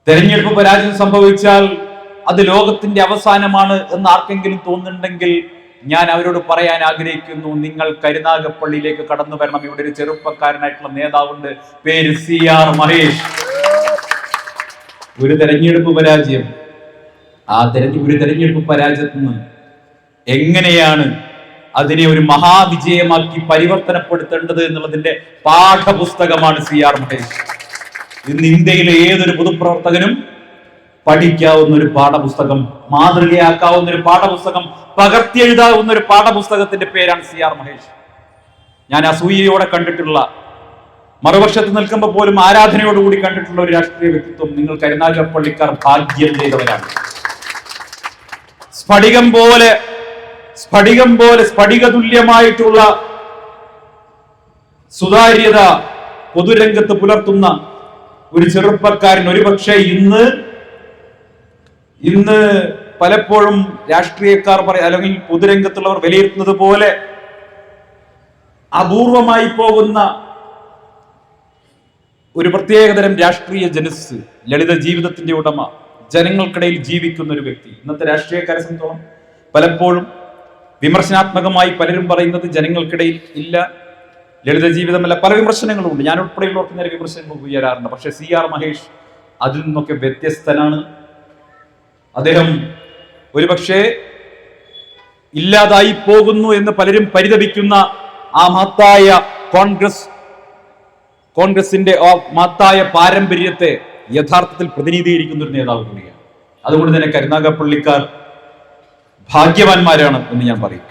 തെരഞ്ഞെടുപ്പ് പരാജയം സംഭവിച്ചാൽ അത് ലോകത്തിന്റെ അവസാനമാണ് എന്ന് ആർക്കെങ്കിലും തോന്നുന്നുണ്ടെങ്കിൽ ഞാൻ അവരോട് പറയാൻ ആഗ്രഹിക്കുന്നു, നിങ്ങൾ കരുനാഗപ്പള്ളിയിലേക്ക് കടന്നു വരണം. ഇവിടെ ഒരു ചെറുപ്പക്കാരനായിട്ടുള്ള നേതാവുണ്ട്, പേര് CR മഹേഷ്. ഒരു തെരഞ്ഞെടുപ്പ് പരാജയം, ഒരു തെരഞ്ഞെടുപ്പ് പരാജയത്തിൽ നിന്ന് എങ്ങനെയാണ് അതിനെ ഒരു മഹാവിജയമാക്കി പരിവർത്തനപ്പെടുത്തേണ്ടത് എന്നുള്ളതിന്റെ പാഠപുസ്തകമാണ് CR മഹേഷ്. ഇന്ന് ഇന്ത്യയിലെ ഏതൊരു പൊതുപ്രവർത്തകനും പഠിക്കാവുന്ന ഒരു പാഠപുസ്തകം, മാതൃകയാക്കാവുന്ന ഒരു പാഠപുസ്തകം, പകർത്തിയെഴുതാവുന്ന ഒരു പാഠപുസ്തകത്തിന്റെ പേരാണ് CR മഹേഷ്. ഞാൻ അസൂയയോടെ കണ്ടിട്ടുള്ള, മറുപക്ഷത്ത് നിൽക്കുമ്പോൾ പോലും ആരാധനയോടുകൂടി കണ്ടിട്ടുള്ള ഒരു രാഷ്ട്രീയ വ്യക്തിത്വം നിങ്ങൾ കരുനാഗപ്പള്ളിക്കാർ ഭാഗ്യം ചെയ്തവരാണ്. സ്ഫടിക തുല്യമായിട്ടുള്ള സുതാര്യത പൊതുരംഗത്ത് പുലർത്തുന്ന ഒരു ചെറുപ്പക്കാരൻ ഒരുപക്ഷെ ഇന്ന് പലപ്പോഴും രാഷ്ട്രീയക്കാർ അല്ലെങ്കിൽ പൊതുരംഗത്തുള്ളവർ വിലയിരുത്തുന്നത് പോലെ അപൂർവമായി പോകുന്ന ഒരു പ്രത്യേകതരം രാഷ്ട്രീയ ജനസ്, ലളിത ജീവിതത്തിന്റെ ഉടമ, ജനങ്ങൾക്കിടയിൽ ജീവിക്കുന്ന ഒരു വ്യക്തി. ഇന്നത്തെ രാഷ്ട്രീയക്കാരെ സംബന്ധിച്ചോളം പലപ്പോഴും വിമർശനാത്മകമായി പലരും പറയുന്നത് ജനങ്ങൾക്കിടയിൽ ഇല്ല, ലളിത ജീവിതമല്ല, പല വിമർശനങ്ങളും ഉണ്ട്. ഞാൻ ഉൾപ്പെടെയുള്ളവർക്ക് നേരെ വിമർശനങ്ങൾ ഉയരാറുണ്ട്. പക്ഷെ CR മഹേഷ് അതിൽ നിന്നൊക്കെ വ്യത്യസ്തനാണ്. അദ്ദേഹം ഒരുപക്ഷെ ഇല്ലാതായി പോകുന്നു എന്ന് പലരും പരിതപിക്കുന്ന ആ മഹത്തായ കോൺഗ്രസിന്റെ ആ മഹത്തായ പാരമ്പര്യത്തെ യഥാർത്ഥത്തിൽ പ്രതിനിധീകരിക്കുന്ന ഒരു നേതാവ് കൂടിയാണ്. അതുകൊണ്ട് തന്നെ കരുനാഗപ്പള്ളിക്കാർ ഭാഗ്യവാന്മാരാണ് എന്ന് ഞാൻ പറയും.